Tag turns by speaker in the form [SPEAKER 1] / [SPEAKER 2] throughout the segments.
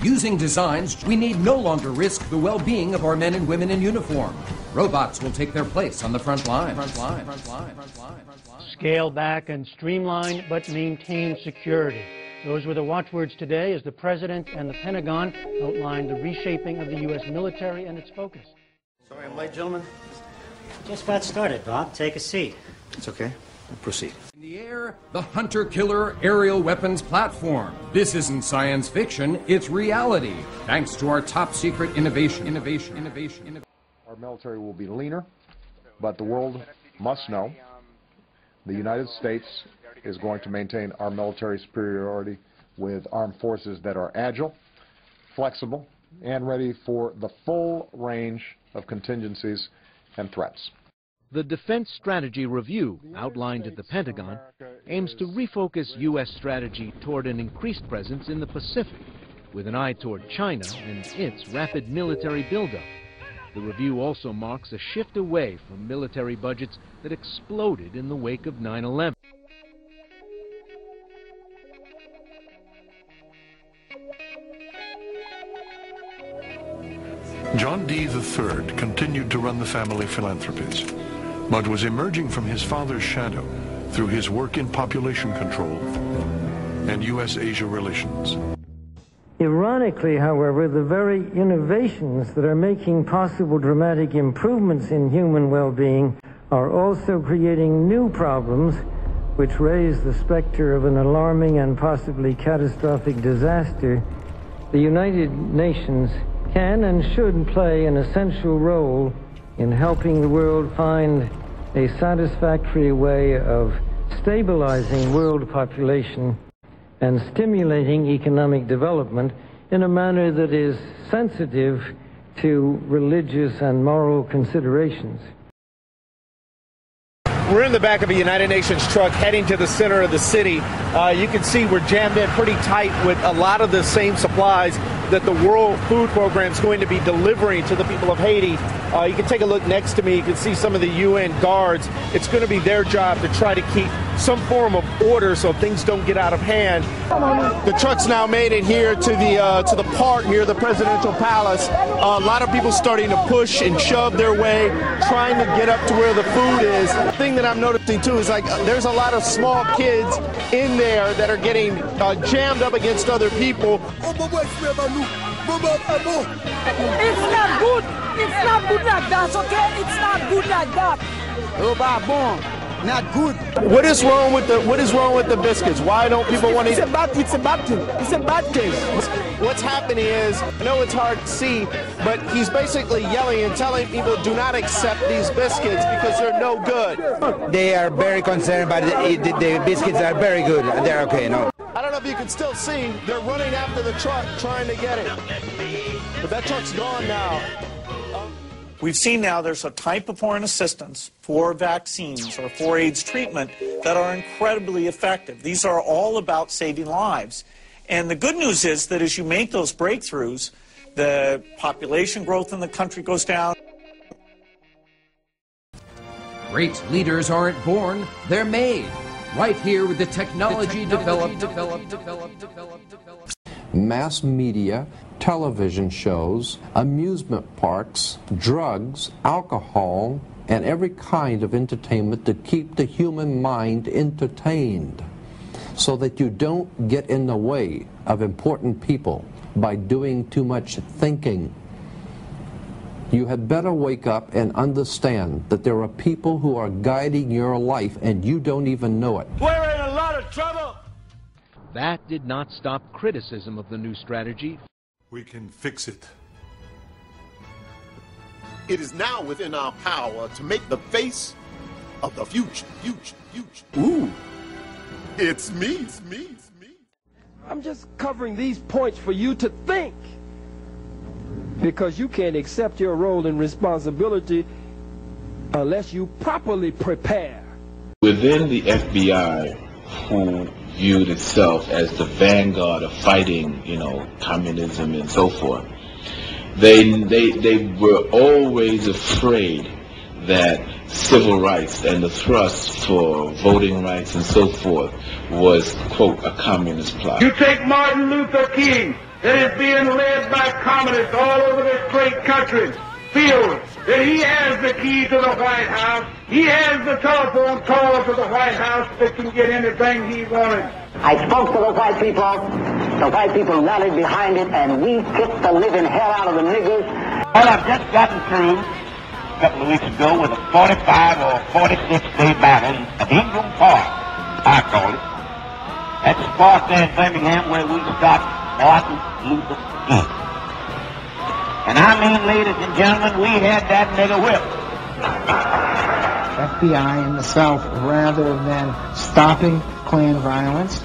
[SPEAKER 1] Using designs, we need no longer risk the well-being of our men and women in uniform. Robots will take their place on the front line.
[SPEAKER 2] Scale back and streamline, but maintain security. Those were the watchwords today as the President and the Pentagon outlined the reshaping of the U.S. military and its focus.
[SPEAKER 3] Sorry I'm late, gentlemen.
[SPEAKER 4] Just about started, Bob. Take a seat.
[SPEAKER 3] It's okay. Proceed.
[SPEAKER 1] In the air, the hunter-killer aerial weapons platform. This isn't science fiction, it's reality, thanks to our top-secret innovation.
[SPEAKER 5] Our military will be leaner, but the world must know the United States is going to maintain our military superiority with armed forces that are agile, flexible, and ready for the full range of contingencies and threats.
[SPEAKER 6] The Defense Strategy Review, outlined at the Pentagon, aims to refocus U.S. strategy toward an increased presence in the Pacific, with an eye toward China and its rapid military buildup. The review also marks a shift away from military budgets that exploded in the wake of 9/11.
[SPEAKER 7] John D. III continued to run the family philanthropies, but was emerging from his father's shadow through his work in population control and U.S.-Asia relations.
[SPEAKER 8] Ironically, however, the very innovations that are making possible dramatic improvements in human well-being are also creating new problems which raise the specter of an alarming and possibly catastrophic disaster. The United Nations can and should play an essential role in helping the world find a satisfactory way of stabilizing world population and stimulating economic development in a manner that is sensitive to religious and moral considerations.
[SPEAKER 9] We're in the back of a United Nations truck heading to the center of the city. You can see we're jammed in pretty tight with a lot of the same supplies that the World Food Program is going to be delivering to the people of Haiti. You can take a look next to me. You can see some of the UN guards. It's going to be their job to try to keep some form of order so things don't get out of hand. The truck's now made it here to the park near the presidential palace. A lot of people starting to push and shove their way, trying to get up to where the food is. The thing that I'm noticing too is like there's a lot of small kids in there that are getting jammed up against other people.
[SPEAKER 10] It's not good. It's not good like that, okay? It's not good like that. Not good.
[SPEAKER 9] What is wrong with the biscuits? Why don't people want to eat?
[SPEAKER 10] It's a bad thing. It's a bad thing.
[SPEAKER 9] What's happening is, I know it's hard to see, but he's basically yelling and telling people do not accept these biscuits because they're no good.
[SPEAKER 11] They are very concerned, but the biscuits are very good. They're okay, no?
[SPEAKER 9] I don't know if you can still see, they're running after the truck trying to get it. But that truck's gone now.
[SPEAKER 12] We've seen now there's a type of foreign assistance for vaccines or for AIDS treatment that are incredibly effective. These are all about saving lives. And the good news is that as you make those breakthroughs, the population growth in the country goes down.
[SPEAKER 1] Great leaders aren't born, they're made. Right here with the technology developed.
[SPEAKER 13] Mass media, television shows, amusement parks, drugs, alcohol, and every kind of entertainment to keep the human mind entertained so that you don't get in the way of important people by doing too much thinking. You had better wake up and understand that there are people who are guiding your life and you don't even know it.
[SPEAKER 10] We're in a lot of trouble.
[SPEAKER 6] That did not stop criticism of the new strategy.
[SPEAKER 7] We can fix it.
[SPEAKER 14] It is now within our power to make the face of the future.
[SPEAKER 15] Ooh, it's me.
[SPEAKER 16] I'm just covering these points for you to think, because you can't accept your role and responsibility unless you properly prepare.
[SPEAKER 17] Within the FBI, who viewed itself as the vanguard of fighting, communism and so forth, they were always afraid that civil rights and the thrust for voting rights and so forth was, quote, a communist plot.
[SPEAKER 18] You take Martin Luther King, that is being led by communists all over this great country feels that he has the key to the White House. He has the telephone call to the White House that can get anything he wanted.
[SPEAKER 19] I spoke to the white people. The white people rallied behind it, and we kicked the living hell out of the niggers.
[SPEAKER 18] Well, I've just gotten through a couple of weeks ago with a 45 or 46-day battle at Ingram Park, I call it. That's the park there in Birmingham where we stopped Martin Luther King. And I mean, ladies and gentlemen, we had that nigger whipped.
[SPEAKER 20] FBI in the South, rather than stopping Klan violence,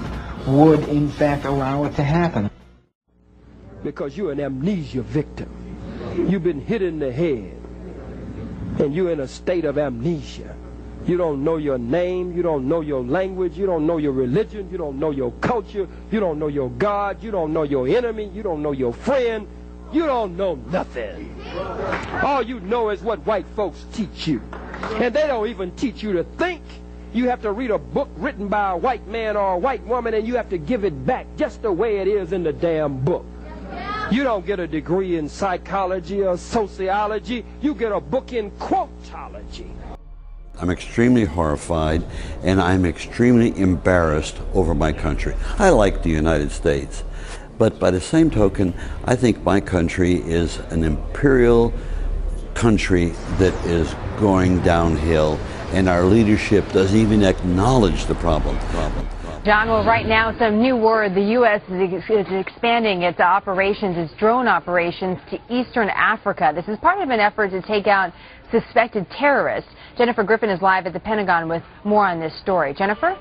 [SPEAKER 20] would in fact allow it to happen.
[SPEAKER 16] Because you're an amnesia victim. You've been hit in the head, and you're in a state of amnesia. You don't know your name, you don't know your language, you don't know your religion, you don't know your culture, you don't know your God, you don't know your enemy, you don't know your friend, you don't know nothing. All you know is what white folks teach you. And they don't even teach you to think. You have to read a book written by a white man or a white woman, and you have to give it back just the way it is in the damn book. You don't get a degree in psychology or sociology. You get a book in quotology.
[SPEAKER 21] I'm extremely horrified, and I'm extremely embarrassed over my country. I like the United States, but by the same token, I think my country is an imperial country that is going downhill, and our leadership doesn't even acknowledge the problem.
[SPEAKER 22] John, well, right now, some new word. The U.S. is expanding its operations, its drone operations, to eastern Africa. This is part of an effort to take out suspected terrorists. Jennifer Griffin is live at the Pentagon with more on this story. Jennifer?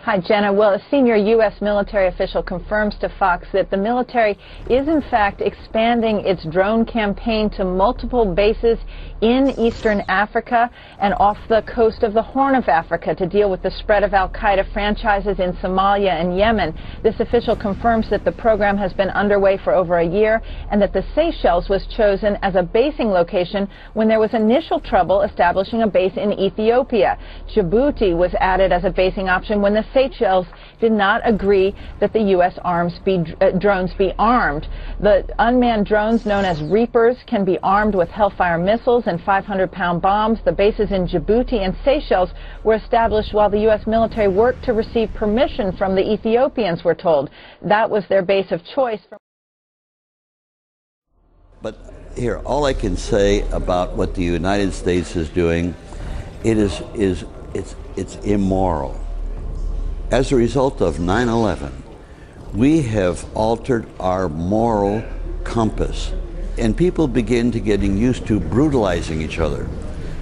[SPEAKER 23] Hi, Jenna. Well, a senior U.S. military official confirms to Fox that the military is, in fact, expanding its drone campaign to multiple bases in eastern Africa and off the coast of the Horn of Africa to deal with the spread of al-Qaeda franchises in Somalia and Yemen. This official confirms that the program has been underway for over a year and that the Seychelles was chosen as a basing location when there was initial trouble establishing a base in Ethiopia. Djibouti was added as a basing option when the Seychelles did not agree that the U.S. drones be armed. The unmanned drones, known as Reapers, can be armed with Hellfire missiles and 500-pound bombs. The bases in Djibouti and Seychelles were established while the U.S. military worked to receive permission from the Ethiopians, we're told. That was their base of choice.
[SPEAKER 21] But here, all I can say about what the United States is doing, it's immoral. As a result of 9/11, we have altered our moral compass, and people begin to getting used to brutalizing each other.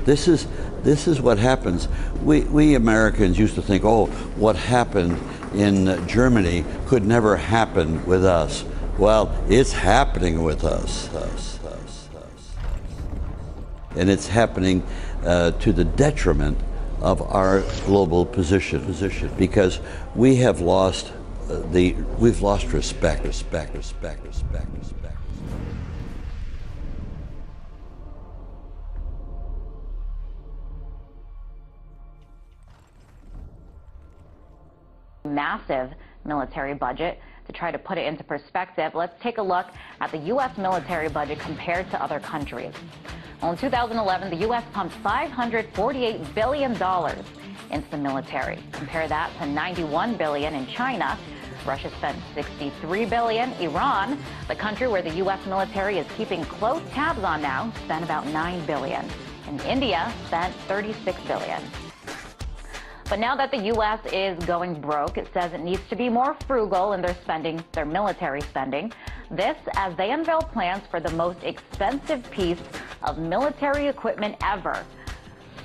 [SPEAKER 21] This is what happens. We Americans used to think, oh, what happened in Germany could never happen with us. Well, it's happening with us. And it's happening to the detriment of our global position, because we have lost we've lost respect.
[SPEAKER 24] Massive military budget. To try to put it into perspective, let's take a look at the U.S. military budget compared to other countries. Well, in 2011, the U.S. pumped $548 billion into the military. Compare that to $91 billion in China. Russia spent $63 billion. Iran, the country where the U.S. military is keeping close tabs on now, spent about $9 billion. And India spent $36 billion. But now that the U.S. is going broke, it says it needs to be more frugal in their military spending. This as they unveil plans for the most expensive piece of military equipment ever.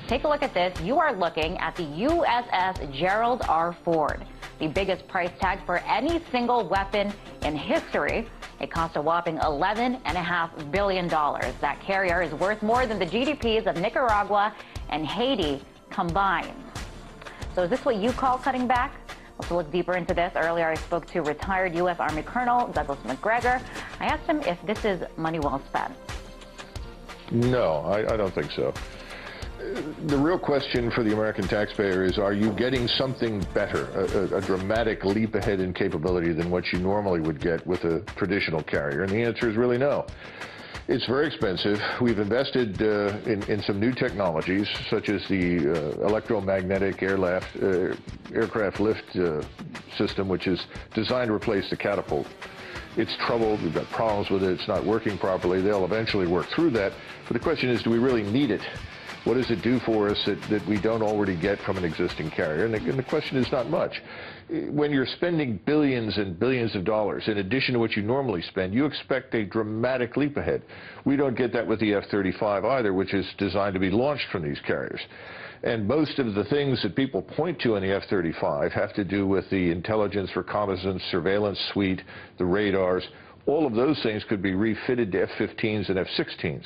[SPEAKER 24] Take a look at this. You are looking at the USS Gerald R. Ford, the biggest price tag for any single weapon in history. It cost a whopping $11.5 billion. That carrier is worth more than the GDPs of Nicaragua and Haiti combined. So is this what you call cutting back? Let's look deeper into this. Earlier, I spoke to retired U.S. Army Colonel Douglas McGregor. I asked him if this is money well spent.
[SPEAKER 5] No, I don't think so.
[SPEAKER 2] The real question for the American taxpayer is, are you getting something better, a dramatic leap ahead in capability than what you normally would get with a traditional carrier? And the answer is really no. It's very expensive. We've invested in some new technologies, such as the electromagnetic aircraft lift system, which is designed to replace the catapult. It's troubled. We've got problems with it. It's not working properly. They'll eventually work through that. But the question is, do we really need it? What does it do for us that we don't already get from an existing carrier? And the question is not much. When you're spending billions and billions of dollars in addition to what you normally spend, you expect a dramatic leap ahead. We don't get that with the F-35 either, which is designed to be launched from these carriers. And most of the things that people point to in the F-35 have to do with the intelligence, reconnaissance, surveillance suite, the radars. All of those things could be refitted to F-15s and F-16s.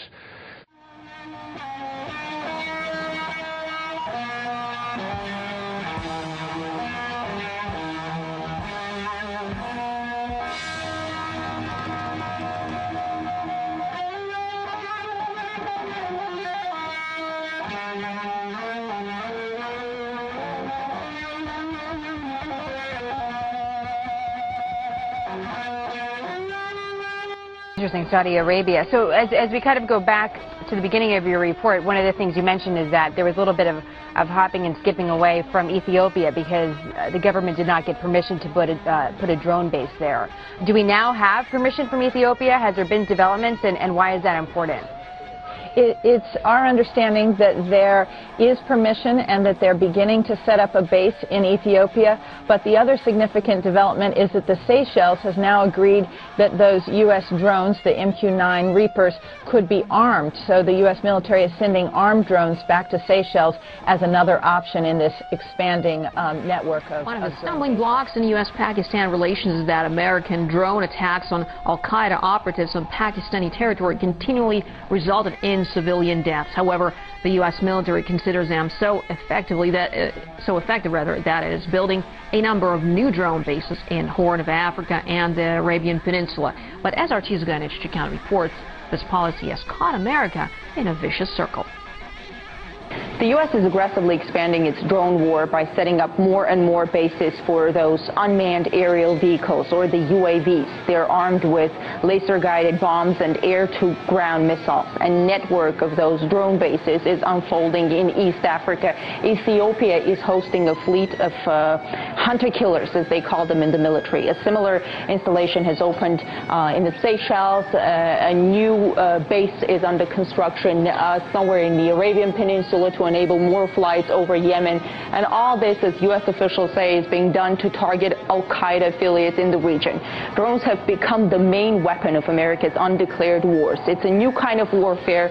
[SPEAKER 22] Interesting, Saudi Arabia. So as we kind of go back to the beginning of your report, one of the things you mentioned is that there was a little bit of hopping and skipping away from Ethiopia because the government did not get permission to put a drone base there. Do we now have permission from Ethiopia? Has there been developments, and why is that important?
[SPEAKER 23] It's our understanding that there is permission and that they're beginning to set up a base in Ethiopia. But the other significant development is that the Seychelles has now agreed that those U.S. drones, the MQ-9 Reapers, could be armed. So the U.S. military is sending armed drones back to Seychelles as another option in this expanding network of
[SPEAKER 3] One of the stumbling blocks in U.S.-Pakistan relations is that American drone attacks on al-Qaeda operatives on Pakistani territory continually resulted in civilian deaths. However, the U.S. military considers them so effective that it is building a number of new drone bases in Horn of Africa and the Arabian Peninsula. But as our Chizuga and Chicano reports, this policy has caught America in a vicious circle.
[SPEAKER 4] The U.S. is aggressively expanding its drone war by setting up more and more bases for those unmanned aerial vehicles, or the UAVs. They're armed with laser-guided bombs and air-to-ground missiles. A network of those drone bases is unfolding in East Africa. Ethiopia is hosting a fleet of hunter-killers, as they call them in the military. A similar installation has opened in the Seychelles. A new base is under construction somewhere in the Arabian Peninsula to enable more flights over Yemen. And all this, as U.S. officials say, is being done to target al-Qaeda affiliates in the region. Drones have become the main weapon of America's undeclared wars. It's a new kind of warfare,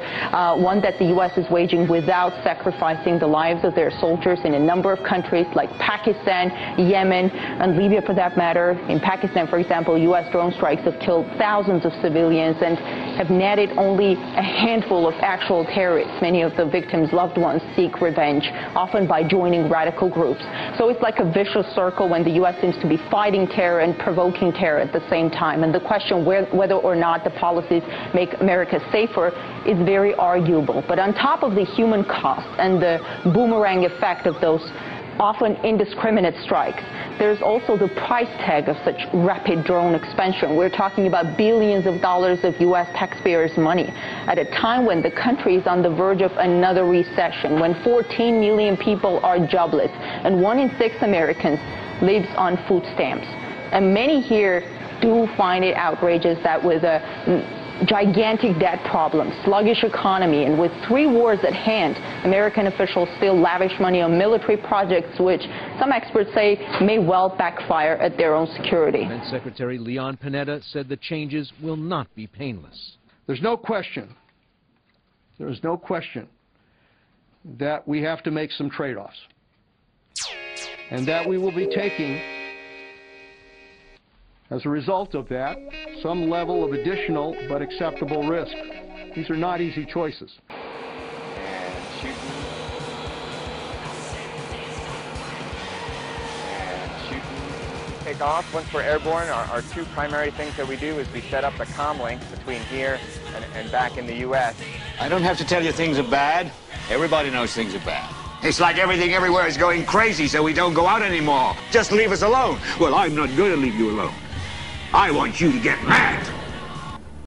[SPEAKER 4] one that the U.S. is waging without sacrificing the lives of their soldiers in a number of countries like Pakistan, Yemen, and Libya for that matter. In Pakistan, for example, U.S. drone strikes have killed thousands of civilians and have netted only a handful of actual terrorists. Many of the victims' loved ones seek revenge, often by joining radical groups. So it's like a vicious circle when the U.S. seems to be fighting terror and provoking terror at the same time. And the question whether or not the policies make America safer is very arguable. But on top of the human cost and the boomerang effect of those often indiscriminate strikes, there's also the price tag of such rapid drone expansion. We're talking about billions of dollars of U.S. taxpayers' money at a time when the country is on the verge of another recession, when 14 million people are jobless, and 1 in 6 Americans lives on food stamps. And many here do find it outrageous that with a gigantic debt problem, sluggish economy, and with 3 wars at hand, American officials still lavish money on military projects which some experts say may well backfire at their own security.
[SPEAKER 6] Defense Secretary Leon Panetta said the changes will not be painless.
[SPEAKER 8] There's no question that we have to make some trade-offs, and that we will be taking, as a result of that, some level of additional but acceptable risk. These are not easy choices.
[SPEAKER 1] take off, once we're airborne, our two primary things that we do is we set up a comm link between here and back in the U.S.
[SPEAKER 9] I don't have to tell you things are bad. Everybody knows things are bad. It's like everything everywhere is going crazy, so we don't go out anymore. Just leave us alone. Well, I'm not going to leave you alone. I want you to get mad.